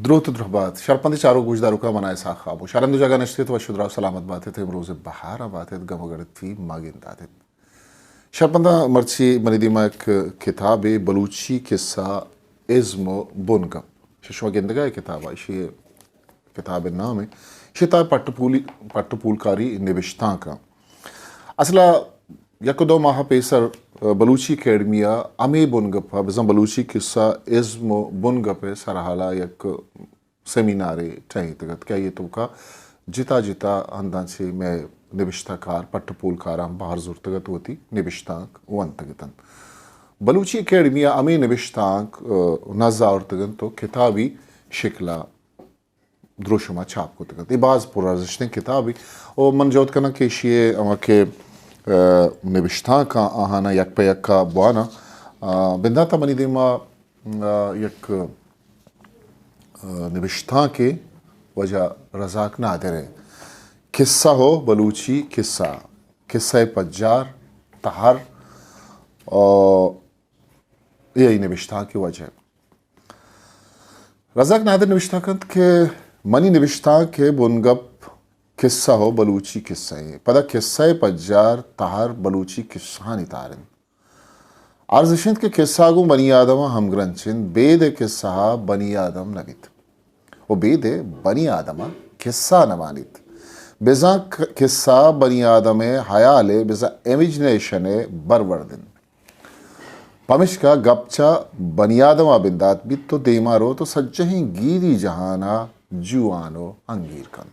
درود درهبات شرپندی چارو گوشدارو کا منای ساخابو شرندو جگہ نشتیت و شدراو سلامت باتت امروز بحار باتت گمگرت فی ماگین داتت شرپندہ مرچی منیدیما ایک کتاب بلوچی قصہ ازم و بنگم ششوا گندگا کتاب ہے کتاب نام ہے شتا پٹ پولکاری نوشتاں کا اصلا یک دو ماہ پیسر بلوچی اکیڈمیا امی بنگپ بزن بلوچی قصہ ازم و بنگپ سرحالا یک سیمینارے ٹھہی تگت کیا یہ تو کا جتا جتا اندان سے میں نوشتہ کار پٹ پولکارام باہر زور تگت ہوتی نوشتانک ون تگتن بلوچی اکیڈمیا امی نوشتانک نزار تگن تو کتابی شکلا دروشما چھاپ کو تگت بعض پرارزشتیں کتابی اور من جوت کنا کہ شیئے اما کے نوشتاں کا آہانا یک پہ یک کا بوانا بنداتا منی دیما یک نوشتاں کے وجہ رزاق نادر ہے قصہ ہو بلوچی قصہ پجار تہر اور یہی نوشتاں کی وجہ رزاق نادر نوشتاں کند کہ منی نوشتاں کے بنگپ قصہ ہو بلوچی قصہ ہے پدا قصہ پجار تہر بلوچی قصہ تارن ارزشند کے قصہ گو بنی آدم ہم گرنچن بید قصہ بنی آدم نبیت و بید بنی آدم قصہ نمانیت بزا قصہ بنی آدم حیال بزا امیجنیشن بروردن پمش کا گپچا بنی آدم بندات بیت تو دیمارو تو سجہیں گیری جہانا جوانو انگیر کن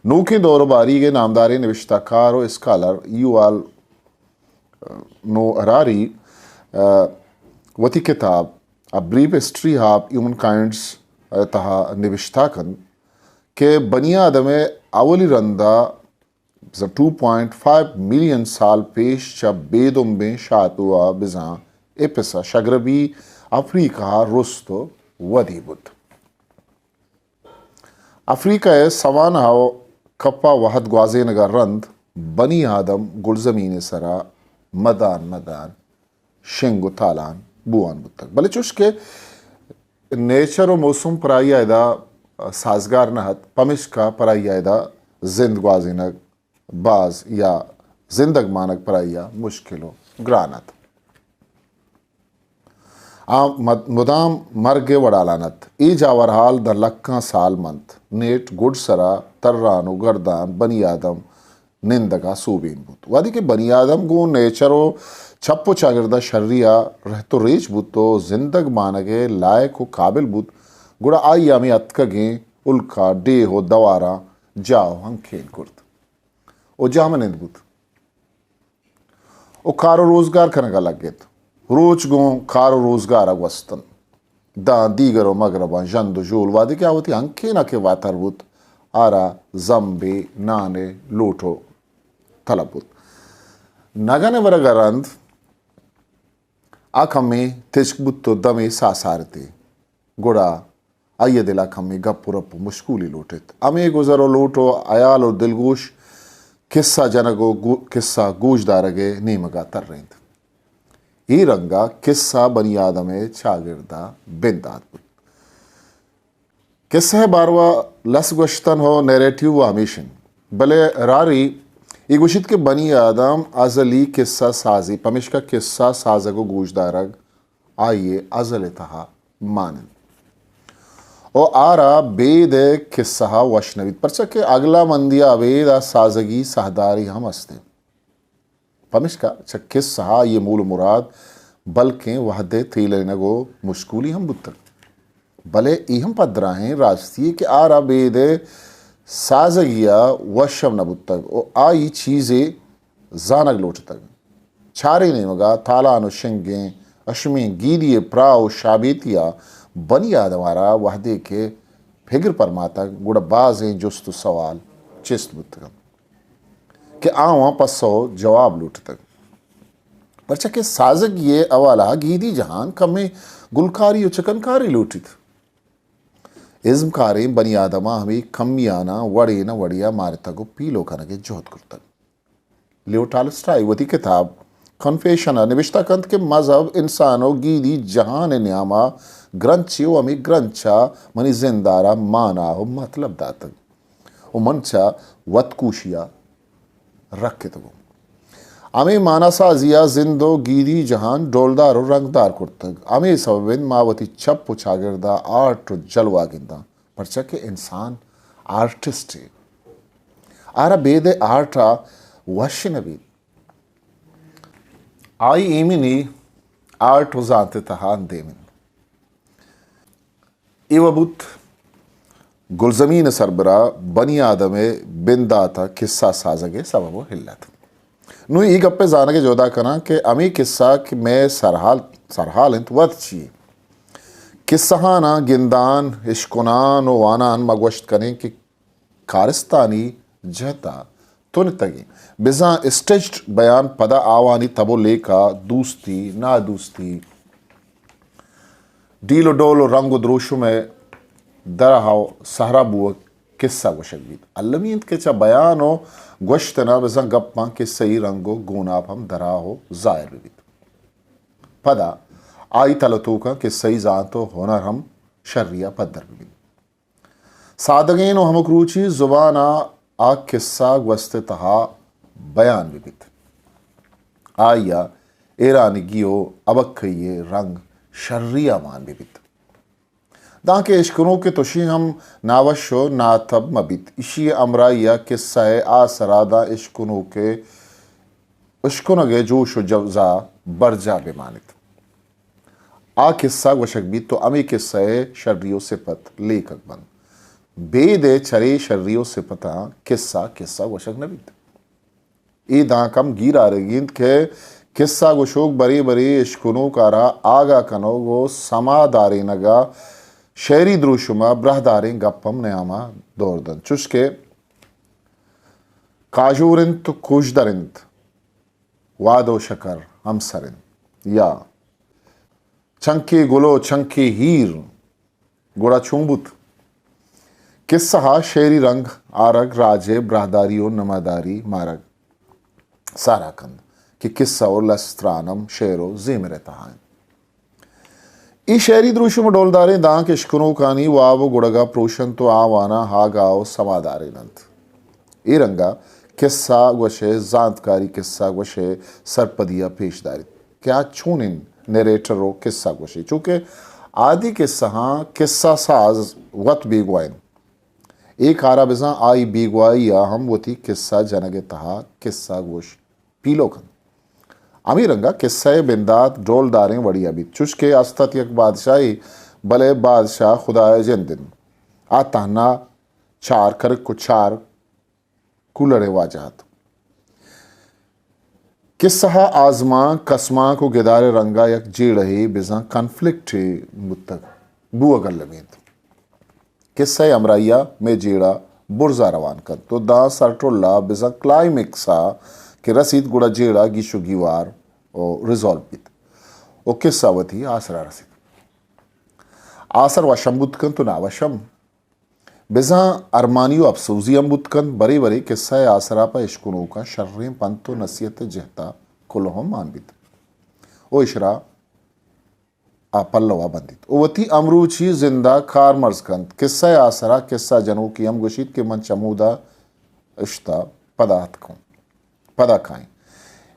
نوکے دور باری کے نامداری نوشتہ کار و اسکالر یوال نو اراری وتی کتاب A Brief History of Humankinds تہا نوشتہ کن کہ بنی آدم اولی رندہ 2.5 ملین سال پیش چا بیدم بین شاتوا بزاں اپسا شگربی افریقہ رستو ودی بود افریقہ سوانہ کپا وحد گوازے نگر رند بنی آدم گلزمین سرا مدان شنگ و تالان بوان بتک بلے چوش کے نیچر و موسم پرائی آئیدہ سازگار نہت پمش کا پرائی آئیدہ زند گوازے نگ باز یا زندگ مانک پرائی مشکلو گرانت مدام مرگ وڑالانت ای جاورحال در لکھاں سال منت نیٹ گڈ سرا ترانو گردان بنی آدم نندگا سوبین بود وادی کہ بنی آدم گو نیچرو چھپو چاگردہ شریعہ رہتو ریچ بود تو زندگ مانگے لائق و قابل بود گوڑا آئی آمی اتکگیں الکا ڈے ہو دوارا جاؤ ہم کھیل کرد او جامن اند بود او کارو روزگار کنگا لگیت روچ گون کارو روزگار اگوستن دا دیگر و مغربان جند و جول وادی کیا ہوتی ہنکے نا کے واتر بود آرا زمبے نانے لوٹو طلب بود نگانے ورگا رند آکھمی تشک بود تو دمی ساسارتے گوڑا آئیے دل آکھمی گپ رپ مشکولی لوٹت امی گزرو لوٹو آیال و دلگوش قصہ جنگو قصہ گوش دارگے نیمگا تر رہند ای رنگا قصہ بنی آدم چاگردہ بندات بود قصہ باروا لس گوشتن ہو نیریٹیو و ہمیشن بلے راری ای گوشت کے بنی آدم ازلی قصہ سازی پمش کا قصہ سازگو گوش دارگ آئیے ازل تہا مانن او آرا بید قصہ وشنوید پرچہ کہ اگلا مندیا بید سازگی سہداری ہم استے پمش کا قصہ یہ مول مراد بلکہ وحدے تیلنگو مشکولی ہم بتک بلے ایہم پدراہیں راستی کہ آرا بید سازگیا وشم نبتک او آئی چیزیں زانگ لوٹتک چھارے نیمگا تالانو شنگیں اشمیں گیلی پراو شابیتیا بنی آدمارا وحدے کے پھگر پرماتک گوڑا بازیں جست سوال چست بتک کہ آواں پسو جواب لوٹتک پرچہ کہ سازگ یہ اوالا گیدی جہان کمیں گلکاری و چکنکاری لوٹت ازم کاریں بنی آدمہ ہمیں کمیانا وڑینا وڑیا مارتا گو پیلو کھنگے جوہد کرتا لیو ٹالسٹائی وتی کتاب کنفیشن نوشتہ کند کہ مذہب انسانو گیدی جہان نیاما گرنچیو امی گرنچا منی زندارا مانا ہو مطلب داتگ و منچا وط کوشیا رکھتگو امی مانا سازیا زندو گیدی جہان ڈولدار و رنگدار کرتگ امی سببین ماوتی چپ و چاگردہ آرٹ و جلوہ گندہ پرچہ کہ انسان آرٹسٹ ہے آرہ بید آرٹا وش نبید آئی ایمینی آرٹ و زانت تہان دیمن ایوہ بوت گلزمین سربراہ بنی آدم بنداتا قصہ سازگے سبب و حلت نو ای گپے زانگے جودا کنا کہ امی قصہ کہ میں سرحال انت وقت چیئے قصہانا گندان اشکنان و وانان مگوشت کریں کہ کارستانی جہتا تن تگی بزاں اسٹیجڈ بیان پدا آوانی تبو لے کا دوستی نا دوستی ڈیل و ڈول و رنگ و دروشو میں درہاو سہرا بو قصہ گوشک بید علمیند کے چا بیان و گوشتنا بزاں گپاں قصہی رنگ و گوناب ہم دراہو ظاہر بید پدا آئی تلتو کا قصہی ذات و ہنر ہم شریعہ پدر بید سادگین و ہمکروچی زبانا آ قصہ گوست تہا بیان بید آیا ایرانگیو ابکھئیے رنگ شریعہ مان بید داں کے اشکنوں کے توشی ہم ناوشو ناتب مبید اشی امرائیہ قصہ آسرادہ اشکنوں کے اشکنگے جوش و جوزا برجا بمانت آ قصہ گوشک بید تو امی قصہ شریعو صفت لیکک بند بے دے چرے شریعو صفتا قصہ گوشک نبید ای داں کم گیر آرگیند کہ قصہ گوشوک بری بری اشکنوں کارا آگا کنو گو سما داری نگا شہری دروشما برہ داریں گپم نیاما دوردن چشکے کاجورنت کوشدرنت وادو شکر ہم سرن یا چنکے گلو چنکے ہیر گوڑا چونبت قصہ شہری رنگ آرگ راجے برہداری و نماداری مارگ سارا کند کہ قصہ و لسترانم شعر و زیمر تہائیں ای شہری دروشم ڈولداریں داں کے اشکنوں کانی واو گڑگا پروشن تو آوانا ہاگاو سمادارے نند ای رنگا قصہ گوشے زانتکاری قصہ گوشے سرپدیا پیشداری کیا چونن نیریٹرو قصہ گوشے چونکہ آدھی قصہ ہاں قصہ ساز وط بیگوائن ایک آرہ بزاں آئی بیگوائی یا ہم وہ تھی قصہ جنگ تہا قصہ گوش پیلو کن امی رنگا قصہ بندات ڈول داریں وڑی ابھی چشکے استت یک بادشاہی بلے بادشاہ خدای جندن آتانا چار کرک کو چار کولڑے واجہت قصہ آزماں قسماں کو گدار رنگا یک جیڑہی بزاں کنفلکٹ متک بو اگر لمید قصہ امرائیہ میں جیڑا برزا روان کر تو دا سرٹولا بزاں کلائمیکسا کہ رسید گوڑا جیڑا گیشو گیوار اور ریزولو بیت او قصہ وطی آسرہ رسید آسر وشم بودکن تو نا وشم بزاں ارمانیو افسوزی ہم بودکن بری بری قصہ آسرہ پا اشکنوں کا شررین پنتو نصیت جہتا کلہم مان بیت او اشرا پلوا بندیت او وطی امروچی زندہ کار مرز کند قصہ آسرہ قصہ جنو کی ہم گوشید کے من چمودہ اشتا پدا کھائیں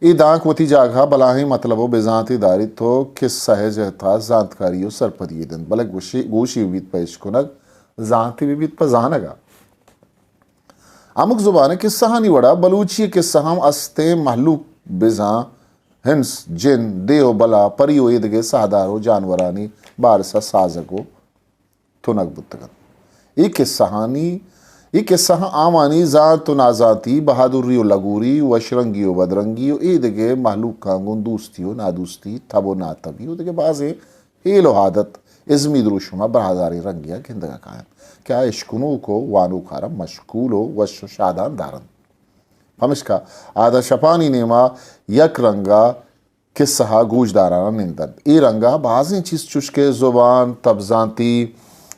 ای دانک وطی جاگہ بلاہی مطلبو بزانتی داری تو قصہ جہتا زانتکاریو سرپدی دن بلک گوشی بیت پا اشکنگ زانتی بیت پا زانگا امک زبان قصہ ہانی وڑا بلوچی قصہ ہم استے محلوق بزاں ہنس جن دیو بلا پریو ایدگے سہدارو جانورانی بارسا سازگو تھنک بتگن ای قصہ آمانی ذات و نازاتی بہادری و لگوری وشرنگی و بدرنگی و ایدگے محلوق کانگون دوستی و نادوستی تب و ناتبی و دگے بازے ایل و حادت ازمی دروشما برہداری رنگیا گندگا کائن کیا اشکنو کو وانو کارم مشکول و وش و شادان دارن ہمشکا آدھا شپانی نیما یک رنگا قصہ گوش دارانا نندن ای رنگا بعضیں چیز چشکے زبان تبزانتی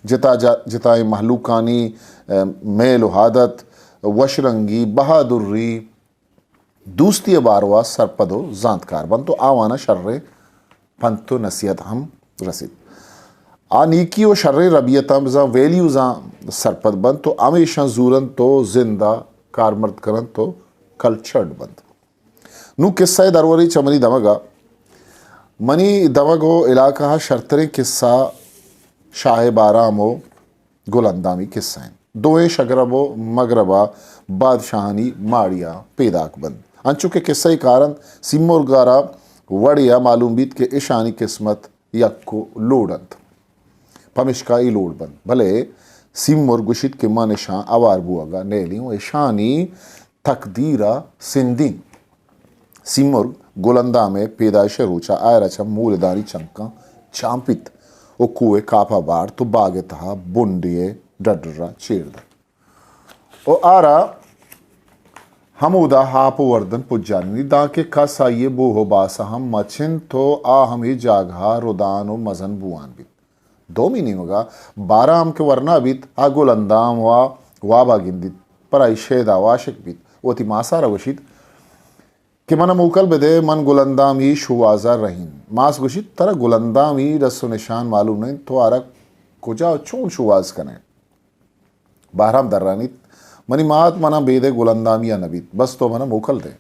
جتائی محلوقانی میل و حادت وشرنگی بہادری دوستی باروا سرپدو زانتکار بن تو آوانا شر پنت و نصیحت ہم رسید آ نیکی و شر ربیت زاں ویلیو زاں سرپد بند تو ہمیشہ زورن تو زندہ کارمرد کرن تو کلچرڈ بند نو قصہ دروری چمنی دمگا منی دمگو علاقہ شرطرے قصہ شاہ بارام و گل اندامی قصہ ہیں دوئے شگرب و مغربہ بادشاہانی ماڑیا پیداک بند انچو کے قصہ کارن سیمور گارا وڑیا معلوم بیت کے اشانی قسمت یکو لوڑند پمشکا ای لوڑ بند بھلے سیمور گشت کے منشاں اوار بوگا نیلیوں اشانی تقدیرہ سندین سیمور گلندا میں پیدائش روچا آئرہ چم مولدانی چمکا چامپت او کوئے کاپا بار تو باغ تہا بنڈیے ڈڈرہ چیردہ او آرہ ہمودا ہاپ وردن پجانی دا کے کس آئیے بو ہو باسا ہم مچن تو آ ہمیں جاگہا رودان و مزن بوان بیت دو مینی ہوگا بارام کے ورنہ بیت آ گلندام وابا گندیت پر آئی شیدہ واشک بیت وہ تی ماسا روشید کہ من موکل بدے من گلندامی شوازہ رہین ماس گوشید ترہ گلندامی رس و نشان معلوم نہیں تو آرہ کجا چون شواز کنے بارام در رانیت منی مات منا بیدے گلندامی یا نبیت بس تو منا موکل دے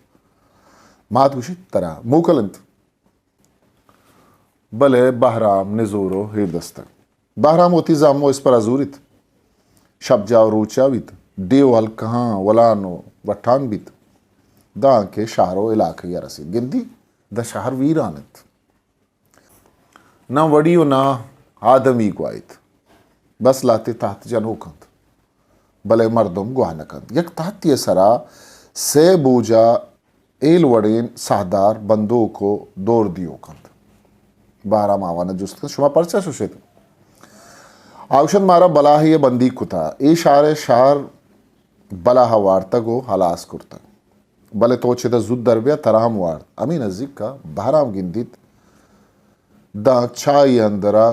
مات گوشید ترہ موکل انت بلے بہرام نزورو ہیر دستک بہرام ہوتی زامو اس پر ازوریت شب جاو روچا بیت دیو ہلکہاں ولانو وٹھان بیت داں کے شہرو علاقہ یا رسید گندی دا شہر ویرانت نہ وڑیو نہ آدمی گوائیت بس لاتے تحت جنو کند بلے مردم گواہ کند یک تحتی سرا سے بوجا ایل وڑین سہدار بندو کو دور دیو کند بارام آوانا جست شما پرچا شوشید آوشن مارا بلاہی بندی کتا ای شہر بلاہ وارتگو حلاس کرتا بلے توچے دا زود دربیا ترام وارد امی نزدیک کا بہرام گندیت دا چائی اندرا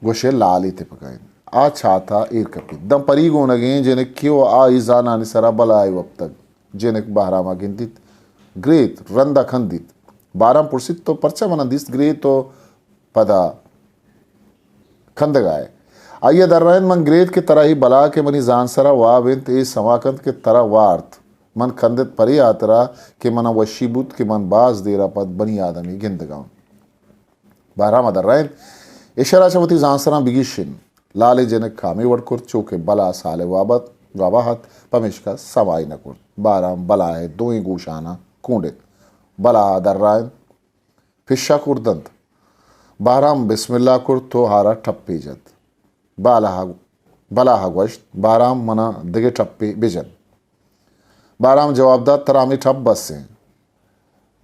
گوشے لالی تے پکائیں آ چھاتا ایر کپی دم پری گو نگیں جنک کیو آئی زانانی سرا بلائی وقتک جنک بہراما گندیت گریت رندہ کھندیت بارام پرسید تو پرچا منا دیست گریت تو پدا کھندگائے آئیے در رہن من گریت کے طرح ہی بلا کے منی زان سرا وابنت ای سماکند کے طرح وارت من کندت پری آترا کہ منا وشی بود کہ من باز دیرا پد بنی آدمی گندگاؤں بارام در رہن اشارہ چوتی زان سرا بگیشن لالے جنک کامی وڑکر چوکے بلا سالے واباہت پمشکا سوائی نکر بارام بلا ہے دوئیں گوشانا کونڈت بلا در رہن پشا کردند بارام بسم اللہ کر تو ہارا ٹپی جد بلا گوشت بارام منا دگے ٹپی بجن بارام جواب داد ترامی ٹپ بس سے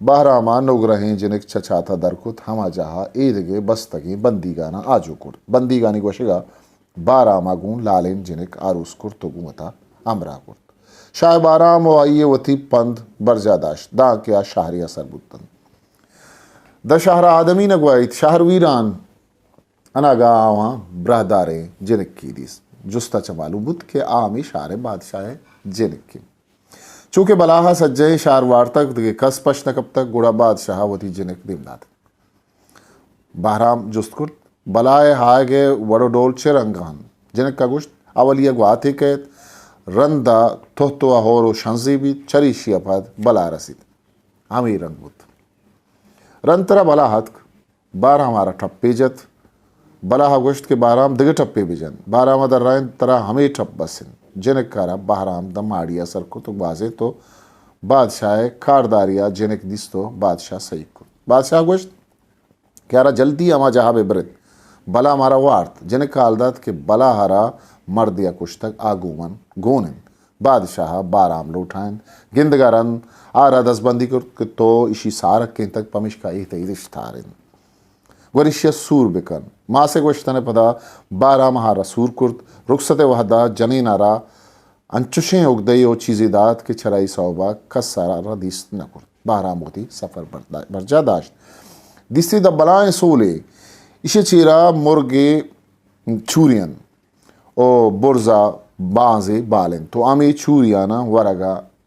بہراما نگ رہیں جنک چچاتا درکت ہما جہا ایدگے بستگی بندی گانا آجو کر بندی گانی گوشگا بارام گون لالین جنک آروس کر تو گومتا امرا کرت شاہ بارام و آئیے وطی پند برجا داشت دا کیا شہری اثر بودتن دا شہر آدمی نگوائیت شہر ویران انا گا آوان برہدارے جنک کی دیس جستا چمالو بود کہ آمی شہر بادشاہ جنک کی چونکہ بلاہا سجے شہر وارتک دگے کس پشن کب تک گوڑا بادشاہ وطی جنک دیمنات بہرام جست کرت بلائے ہائے گے وڑو ڈول چرنگان جنک کا گوشت اولی گواتے کہت رندہ تحتو اہورو شنزی بھی چریشی اپاد بلا رسید ہمیں رنگ بود رن ترہ بلاہت بارہ ہمارا ٹھپی جت بلاہا گوشت کے بارام دگے ٹھپی بھی جن بارہ در رائن ترہ ہمیں ٹھپ بسن جنک کارا بہرام دم آڑیا سر کو تو بازے تو بادشاہ کارداریا جنک دیس تو بادشاہ صحیح کو بادشاہ گوشت کہارا جلدی اما جہاں بے برد بلا مارا وارت جنک کالدات کہ بلا ہرا مردیا کچھ تک آگومن گونن بادشاہ بارام لوٹائن گندگارن آرہ دس بندی کر تو اسی سارک کے تک پمشکا ایتے رشتارن ورشیہ سور بکن ماں سے گوشتنے پدا بارام ہارا سور کرد رخصت وحدہ جنین آرا انچشیں اگدئی او چیزی داد کے چھرائی صوبہ کس سارا را دیست نکرد بارام ہوتی سفر برجا داشت دیستی دا بلائیں سولے اسے چیرا مرگے چورین او برزا بازے بالن تو آمی چوریانا ورگا